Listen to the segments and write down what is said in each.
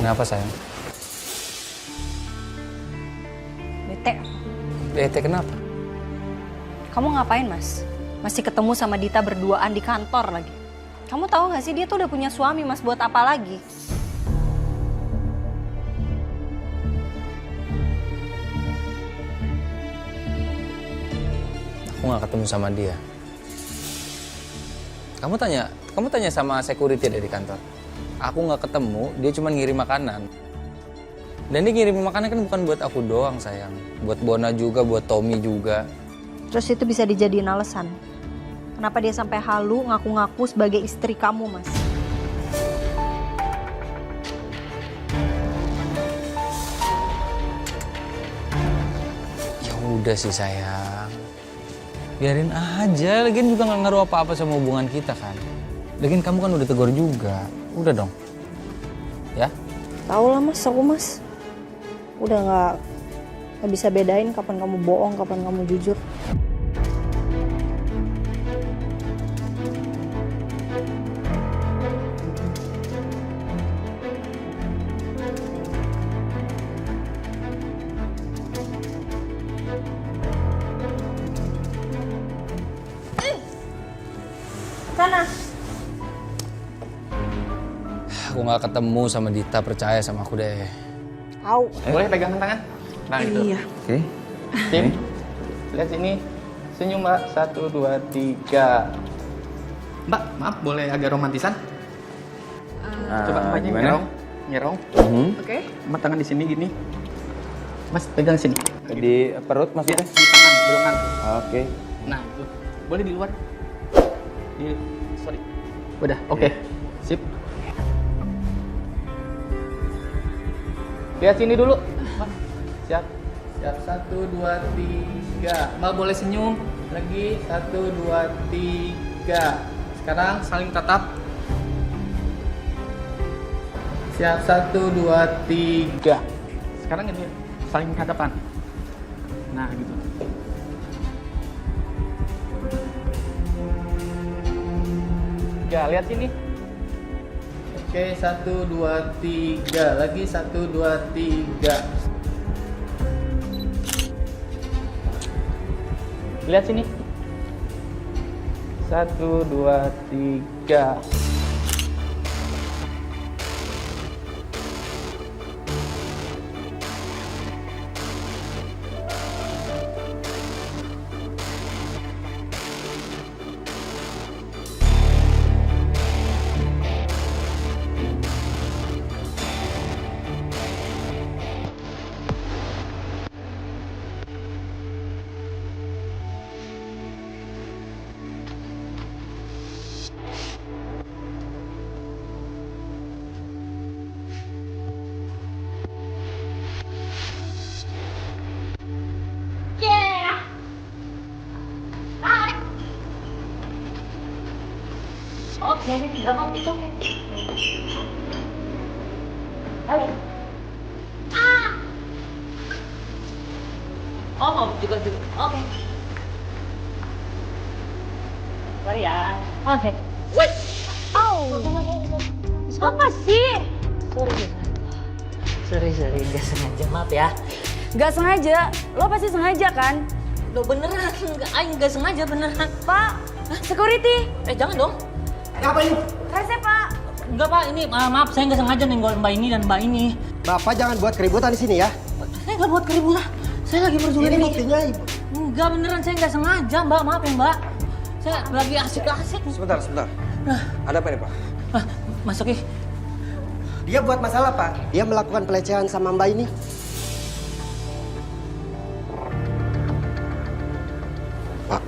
Kenapa sayang? Bete. Bete kenapa? Kamu ngapain, Mas? Masih ketemu sama Dita berduaan di kantor lagi. Kamu tahu gak sih dia tuh udah punya suami, Mas, buat apa lagi? Aku nggak ketemu sama dia. Kamu tanya sama security dari kantor. Aku nggak ketemu, dia cuma ngirim makanan. Dan dia ngirim makanan kan bukan buat aku doang sayang. Buat Bona juga, buat Tommy juga. Terus itu bisa dijadiin alasan. Kenapa dia sampai halu ngaku-ngaku sebagai istri kamu, Mas? Ya udah sih sayang. Biarin aja, lagian juga nggak ngaruh apa-apa sama hubungan kita kan. Lagian kamu kan udah tegur juga. Udah dong. Ya? Tahu lah, Mas, aku, Mas. Udah nggak bisa bedain kapan kamu bohong, kapan kamu jujur. Sana. Aku nggak ketemu sama Dita, percaya sama aku deh. Tahu. Boleh pegangan tangan? Nah itu. Iya. Oke. Tim, lihat sini. Senyum mbak, 1, 2, 3. Mbak, maaf boleh agak romantisan? Coba mbaknya gimana? nyerong. Oke. Mbak tangan di sini gini. Mas pegang sini. Di perut Ya, maksudnya? di tangan, di lengan. Oke. Nah itu. Boleh di luar. Sorry. Udah, oke. Sip. Lihat sini dulu. Mbak. Siap. Siap, 1, 2, 3. Mbak boleh senyum. Lagi, 1, 2, 3. Sekarang saling tatap. Siap, 1, 2, 3. Sekarang ini saling hadapan. Nah, gitu. Ya, lihat sini. Oke, 1, 2, 3. Lagi 1, 2, 3. Lihat sini. 1, 2, 3. Oke, nggak mau itu. Ayo. Oh, mau juga. Oke. Mari ya. Oke. Wait. Apa sih? Sorry, nggak sengaja, maaf ya. Nggak sengaja. Lo pasti sengaja kan? Lo beneran, nggak sengaja beneran. Pak, security. Jangan dong. Ngapain? Rese, Pak. Enggak pak, ini maaf saya nggak sengaja nenggol mbak ini dan mbak ini. Bapak jangan buat keributan di sini ya. Saya nggak buat keributan. Saya lagi berjuang Ini ini. buktinya ibu. Enggak beneran, saya nggak sengaja mbak, maaf ya mbak. Saya lagi asik-asik. Sebentar. Ada apa nih, Pak? Mas Oki, Dia buat masalah Pak. Dia melakukan pelecehan sama Mbak ini. Pak,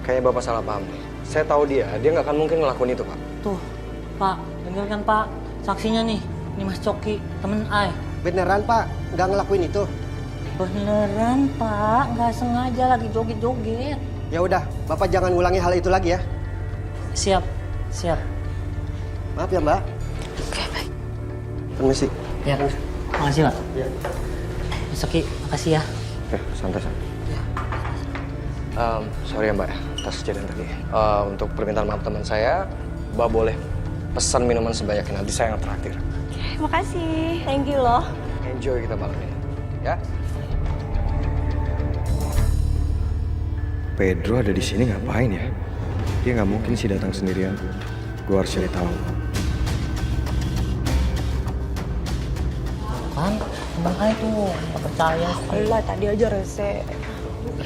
kayaknya Bapak salah paham nih. Saya tahu dia nggak akan mungkin ngelakuin itu, Pak. tuh pak, dengarkan pak, saksinya nih, ini Mas Coki, temen Ai. Beneran Pak, nggak ngelakuin itu. Beneran pak, nggak sengaja lagi joget-joget. Ya udah, Bapak jangan ngulangi hal itu lagi ya. Siap. Maaf ya Mbak. Oke baik. Permisi. Ya, makasih pak. Ya. Mas Oki, makasih ya. Oke, santai. Sorry ya Mbak, atas kejadian tadi. Untuk permintaan maaf teman saya, Mbak boleh pesan minuman sebanyak nanti saya yang traktir. makasih. Thank you loh. Enjoy kita malam ini, ya. Pedro ada di sini ngapain ya? Dia nggak mungkin sih datang sendirian. Gue harus cari tahu. Kan, emang aja tuh, nggak percaya sih. Lah tadi aja rese.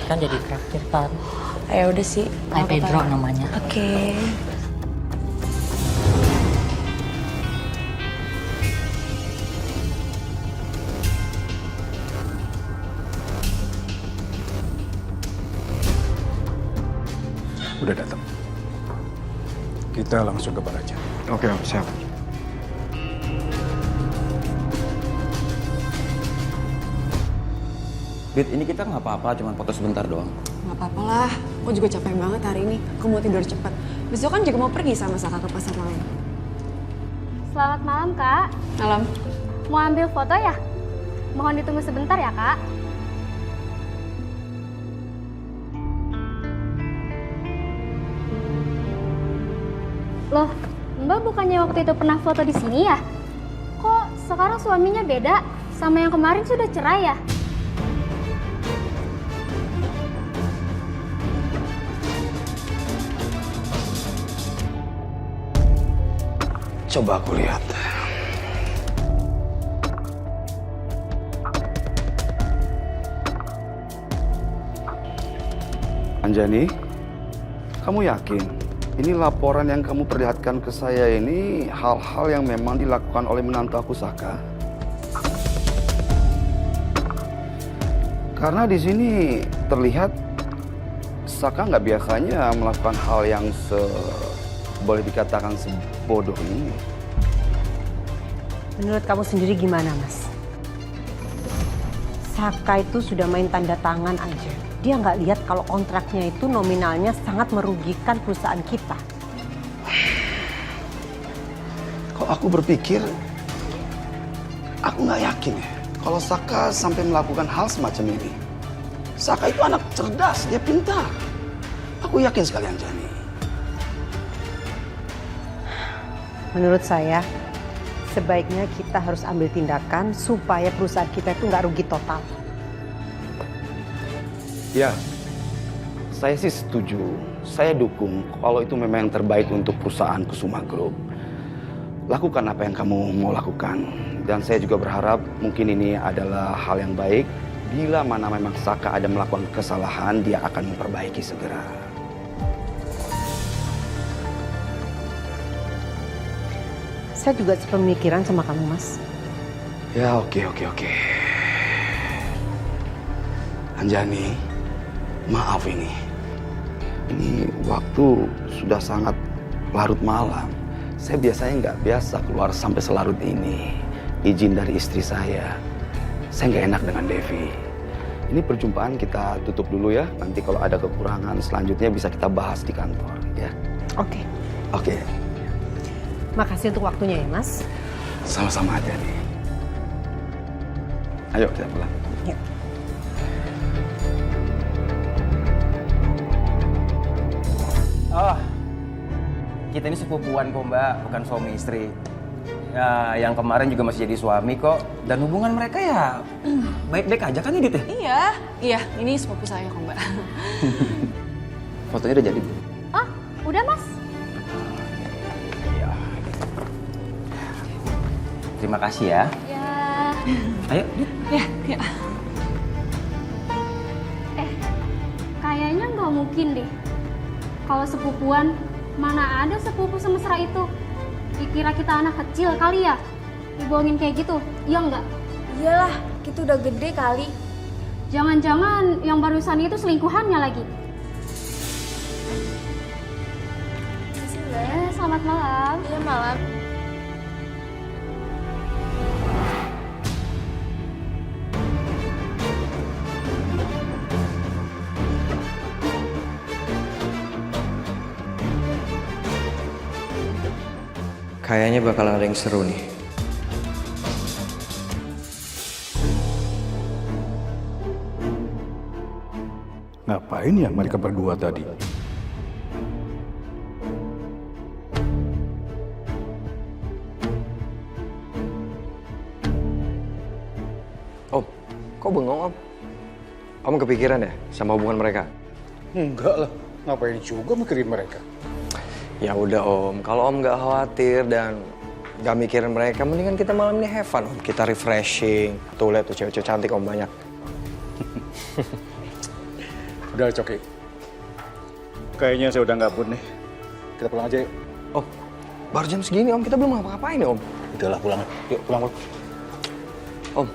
Kan jadi traktir kan. Ya udah sih. Ay Pedro namanya. Oke. Udah datang. Kita langsung ke bar aja. Oke, Om, siap. Dit, ini kita nggak apa-apa, cuma foto sebentar doang. Gak apa-apa lah. Aku juga capek banget hari ini. Aku mau tidur cepat. Besok kan juga mau pergi sama Saka ke pasar malam. Selamat malam, Kak. Malam. Mau ambil foto ya? Mohon ditunggu sebentar ya, Kak. Loh, Mbak bukannya waktu itu pernah foto di sini ya? Kok sekarang suaminya beda? Sama yang kemarin sudah cerai ya? Coba aku lihat. Anjani, kamu yakin ini laporan yang kamu perlihatkan ke saya ini hal-hal yang memang dilakukan oleh menantu aku Saka? Karena di sini terlihat Saka nggak biasanya melakukan hal yang boleh dikatakan sebodoh ini. Menurut kamu sendiri gimana, Mas? Saka itu sudah main tanda tangan aja. Dia nggak lihat kalau kontraknya itu nominalnya sangat merugikan perusahaan kita. Kalau aku berpikir, aku nggak yakin ya kalau Saka sampai melakukan hal semacam ini. Saka itu anak cerdas, dia pintar. Aku yakin sekali Anjani. Menurut saya, sebaiknya kita harus ambil tindakan supaya perusahaan kita itu nggak rugi total. Ya, saya sih setuju. Saya dukung kalau itu memang yang terbaik untuk perusahaan Kusuma Group. Lakukan apa yang kamu mau lakukan. Dan saya juga berharap mungkin ini adalah hal yang baik. Bila mana memang Saka ada melakukan kesalahan, dia akan memperbaiki segera. Saya juga sepemikiran sama kamu, Mas. Ya, oke. Anjani, maaf ini. Ini waktu sudah sangat larut malam. Saya biasanya nggak biasa keluar sampai selarut ini. Izin dari istri saya. Saya nggak enak dengan Devi. Ini perjumpaan kita tutup dulu ya. Nanti kalau ada kekurangan selanjutnya bisa kita bahas di kantor, ya. Oke. Oke. Makasih untuk waktunya ya, Mas. Sama-sama aja nih. Ayo kita pulang. Yuk. Oh, kita ini sepupuan kok Mbak, bukan suami istri. Ya, yang kemarin juga masih jadi suami kok. Dan hubungan mereka ya baik-baik aja kan Dit ya? Iya, ini sepupu saya kok Mbak. Fotonya udah jadi Bu? Oh, udah Mas. Iya. Terima kasih ya. Ya. Ayo, Dit. Ya. Kayaknya nggak mungkin deh. Kalau sepupuan, mana ada sepupu semesra itu? Dikira kita anak kecil kali ya? Dibohongin kayak gitu, iya nggak? Iyalah, kita udah gede kali. Jangan-jangan yang barusan itu selingkuhannya lagi. Selamat malam. Iya, malam. Kayaknya bakalan ada yang seru nih. Ngapain ya mereka berdua tadi? Kok bengong, Om? Om kepikiran ya sama hubungan mereka? Enggak lah, ngapain juga mikirin mereka? Ya udah Om, kalau Om nggak khawatir dan nggak mikirin mereka, mendingan kita malam ini have fun, Om. Kita refreshing. Tuh lihat tuh cewek-cewek cantik Om banyak. Udah, Coki. Kayaknya saya udah nggak mood nih. Kita pulang aja yuk. Oh, baru jam segini Om, kita belum ngapa-ngapain ya Om. Udahlah pulang. Yuk pulang. Om.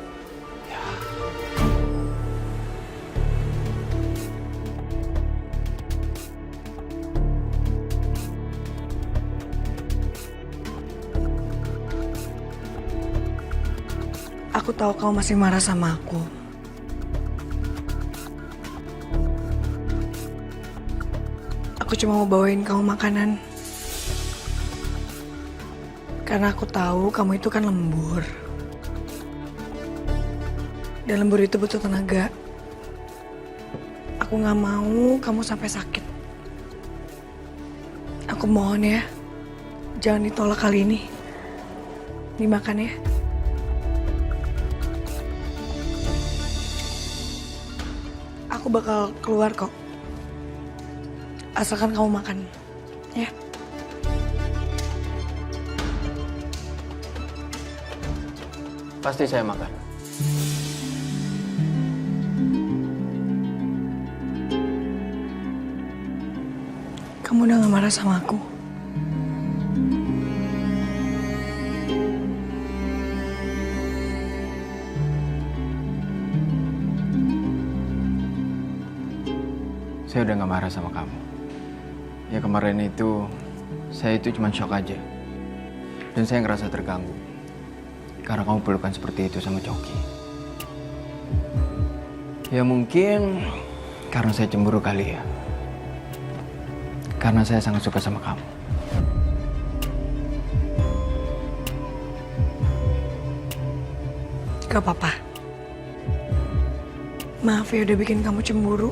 Aku tahu kamu masih marah sama aku. Aku cuma mau bawain kamu makanan. Karena aku tahu kamu itu kan lembur. Dan lembur itu butuh tenaga. Aku gak mau kamu sampai sakit. Aku mohon ya, jangan ditolak kali ini. Dimakan ya. Aku bakal keluar kok. Asalkan kamu makan, ya. Pasti saya makan. Kamu udah gak marah sama aku? Saya udah gak marah sama kamu. Ya kemarin itu, saya itu cuma shock aja. Dan saya ngerasa terganggu. Karena kamu pelukan seperti itu sama Coki. Ya mungkin karena saya cemburu kali ya. Karena saya sangat suka sama kamu. Gak apa-apa. Maaf ya udah bikin kamu cemburu.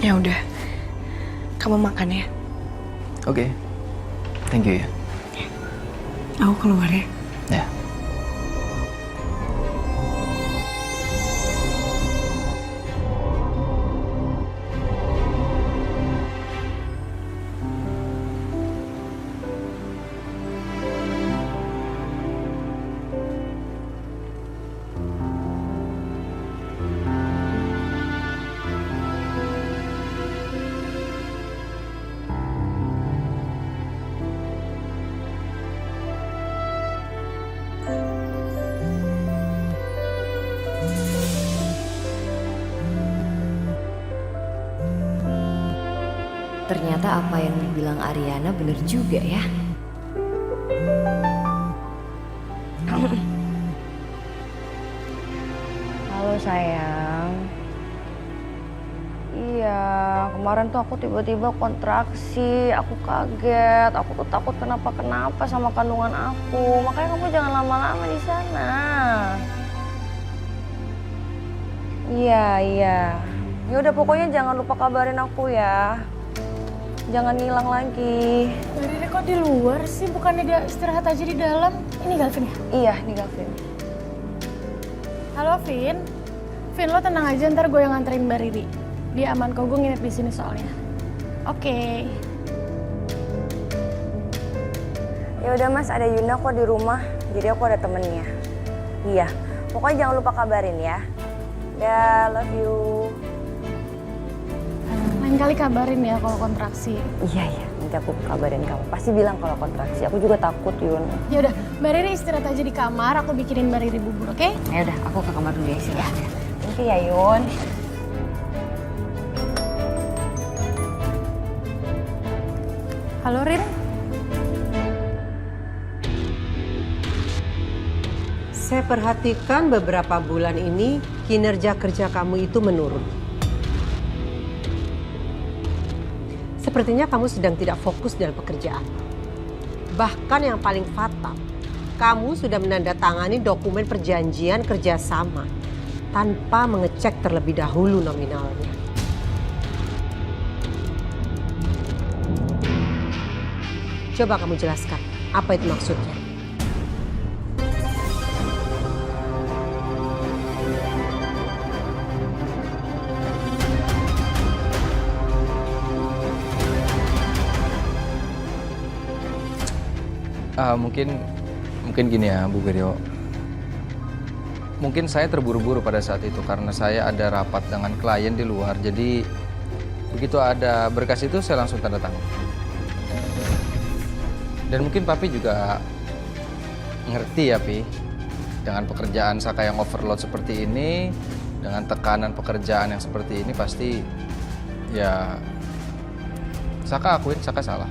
Ya udah, kamu makan ya. Oke. Thank you ya. Aku keluar ya. Ya. Ternyata apa yang dibilang Ariana bener juga ya. Halo sayang. Iya, kemarin tuh aku tiba-tiba kontraksi, aku kaget, aku tuh takut kenapa-kenapa sama kandungan aku. Makanya kamu jangan lama-lama di sana. Iya. Ya udah pokoknya jangan lupa kabarin aku ya. Jangan hilang lagi. Riri kok di luar sih? Bukannya dia istirahat aja di dalam? Ini Galvin ya? Iya, ini Galvin. Halo Vin. Vin, lo tenang aja, ntar gue yang nganterin Mbak Riri. Dia aman kok, gue nginep di sini soalnya. Oke. Ya udah Mas, ada Yuna kok di rumah. Jadi aku ada temennya. Iya. Pokoknya jangan lupa kabarin ya. Dah, love you. Lain kali kabarin ya kalau kontraksi. Iya, nanti aku kabarin kamu. Pasti bilang kalau kontraksi. Aku juga takut, Yun. Ya udah, Mbak Riri istirahat aja di kamar. Aku bikinin Mbak Riri bubur, oke? Ya udah, aku ke kamar dulu ya, istirahat. Thank you ya, Yun. Halo, Rin. Saya perhatikan beberapa bulan ini kinerja kerja kamu itu menurun. Sepertinya kamu sedang tidak fokus dalam pekerjaan. Bahkan yang paling fatal, kamu sudah menandatangani dokumen perjanjian kerjasama tanpa mengecek terlebih dahulu nominalnya. Coba kamu jelaskan, Apa itu maksudnya? Mungkin gini ya, Bu Gerio. Mungkin saya terburu-buru pada saat itu karena saya ada rapat dengan klien di luar. Jadi begitu ada berkas itu saya langsung tanda tangan. Dan mungkin Papi juga ngerti ya, Pi. Dengan pekerjaan Saka yang overload seperti ini, dengan tekanan pekerjaan yang seperti ini pasti ya Saka akuin Saka salah.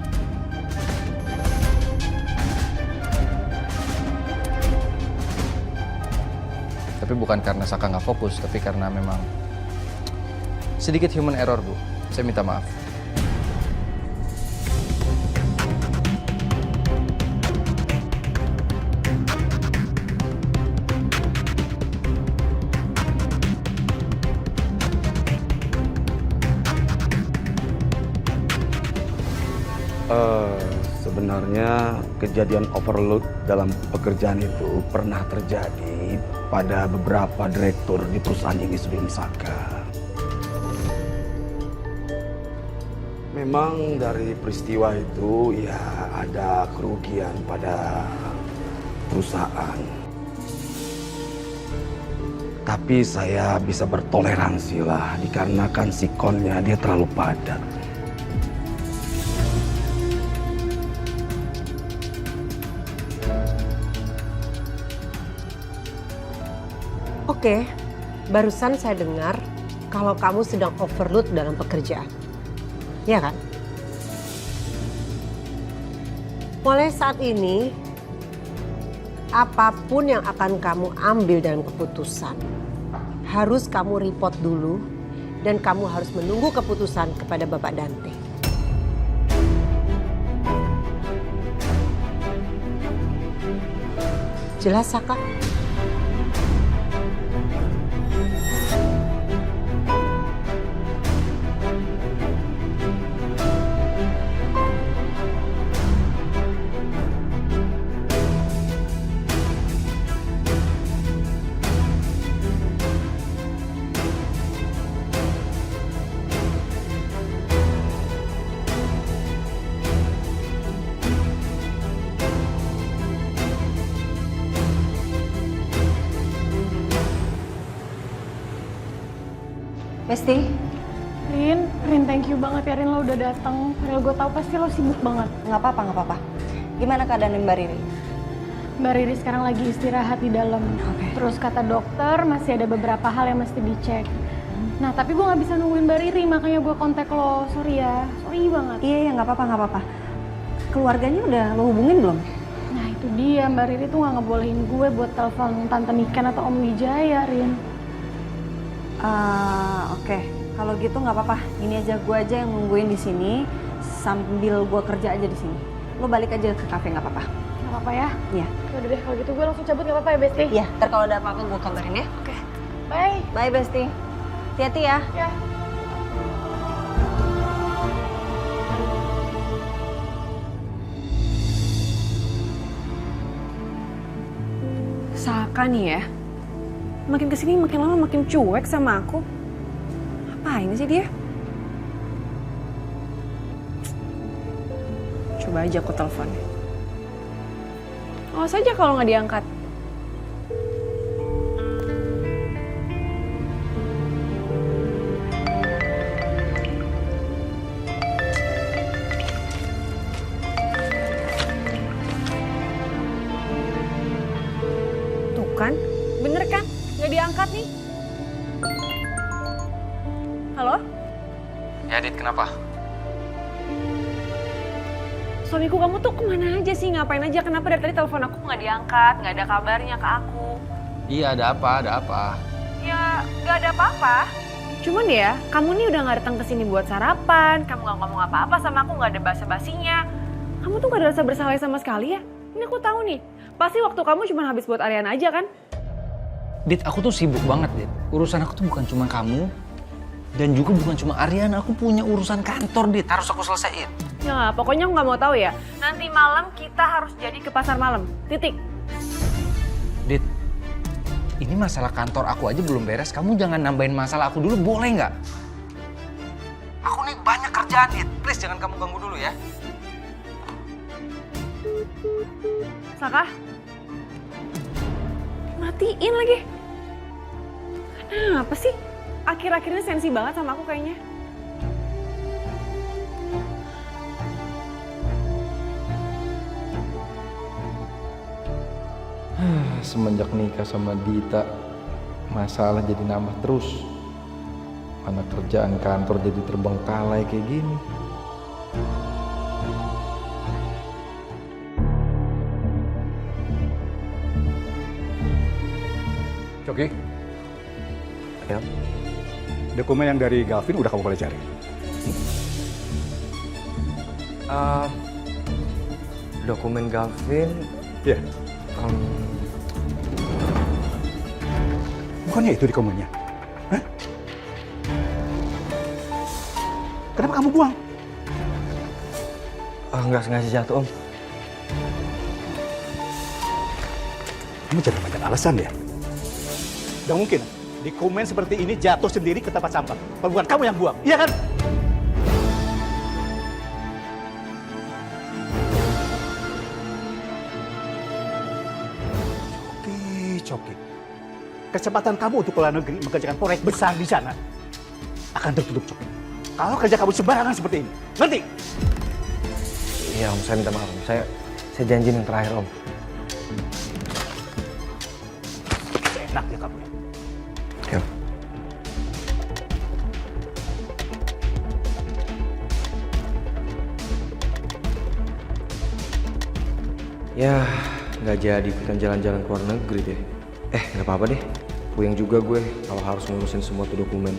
Tapi bukan karena Saka nggak fokus, tapi karena memang sedikit human error, Bu. Saya minta maaf. Sebenarnya kejadian overload dalam pekerjaan itu pernah terjadi pada beberapa direktur di perusahaan ini sebelum Saka. Memang dari peristiwa itu ya ada kerugian pada perusahaan. Tapi saya bisa bertoleransi lah dikarenakan sikonnya dia terlalu padat. Oke, barusan saya dengar kalau kamu sedang overload dalam pekerjaan. Ya kan? Mulai saat ini, apapun yang akan kamu ambil dalam keputusan, harus kamu report dulu dan kamu harus menunggu keputusan kepada Bapak Dante. Jelas, Saka? Besti? Rin, thank you banget ya Rin, lo udah datang. Padahal gue tahu pasti lo sibuk banget. Nggak apa-apa. Gimana keadaan Mbak Riri? Mbak Riri sekarang lagi istirahat di dalam. Terus kata dokter masih ada beberapa hal yang mesti dicek. Nah tapi gue nggak bisa nungguin Mbak Riri, makanya gue kontak lo. Sorry ya, sorry banget. Iya, nggak apa-apa. Keluarganya udah lo hubungin belum? Nah itu dia, Mbak Riri tuh nggak ngebolehin gue buat telepon Tante Niken atau Om Wijaya, Rin. Oke. Kalau gitu nggak apa-apa. Ini aja gue aja yang nungguin di sini sambil gue kerja aja di sini. Lo balik aja ke kafe nggak apa-apa. Nggak apa-apa ya? Iya. Udah deh kalau gitu gue langsung cabut nggak apa-apa ya Besti? Iya. Ntar kalau ada apa-apa gue kabarin ya. Oke. Bye. Bye Besti. Hati-hati ya. Ya. Saka nih ya, makin kesini makin lama makin cuek sama aku. Apain sih dia? Coba aja aku telepon. Awas aja kalau nggak diangkat. Tuh kan, bener kan? Nggak diangkat nih. Halo? Ya, Dit, kenapa? Suamiku, kamu tuh kemana aja sih? Ngapain aja? Kenapa dari tadi telepon aku nggak diangkat? Nggak ada kabarnya ke aku. Iya, ada apa? Ya, nggak ada apa-apa. Cuman ya, kamu nih udah nggak datang ke sini buat sarapan. Kamu nggak ngomong apa-apa sama aku, nggak ada basa-basinya. Kamu tuh nggak ada rasa bersalah sama sekali ya? Ini aku tahu nih. Pasti waktu kamu cuma habis buat Ariana aja kan? Dit, aku tuh sibuk banget, Dit. Urusan aku tuh bukan cuma kamu. Dan juga bukan cuma Ariana, aku punya urusan kantor, Dit. Harus aku selesaiin. Ya nggak, pokoknya aku nggak mau tahu ya. Nanti malam kita harus jadi ke pasar malam. Titik. Dit, ini masalah kantor aku aja belum beres. Kamu jangan nambahin masalah aku dulu, boleh nggak? Aku nih banyak kerjaan, Dit. Please jangan kamu ganggu dulu ya. Saka? Matiin lagi. Kenapa sih? Akhir-akhir ini sensi banget sama aku kayaknya. Semenjak nikah sama Dita, masalah jadi nambah terus. Mana kerjaan kantor jadi terbengkalai kayak gini. Coki, Ya. dokumen yang dari Gavin udah kamu boleh cari. Dokumen Gavin. Iya. Bukannya itu dokumennya? Hah? Kenapa kamu buang? Nggak sengaja jatuh, Om. Kamu jangan banyak alasan ya. Gak mungkin dokumen seperti ini jatuh sendiri ke tempat sampah. Kalau bukan kamu yang buang, iya kan? Coki. Kesempatan kamu untuk keluar negeri mengerjakan proyek besar di sana akan tertutup, Coki. Kalau kerja kamu sembarangan seperti ini, ngerti? Iya, Om, saya minta maaf, Om. Saya janji yang terakhir, Om. Enak ya kamu ya. Ya. Ya, nggak jadi ikutan jalan-jalan ke luar negeri deh. Nggak apa-apa deh. Puyeng juga gue kalau harus ngurusin semua tuh dokumen.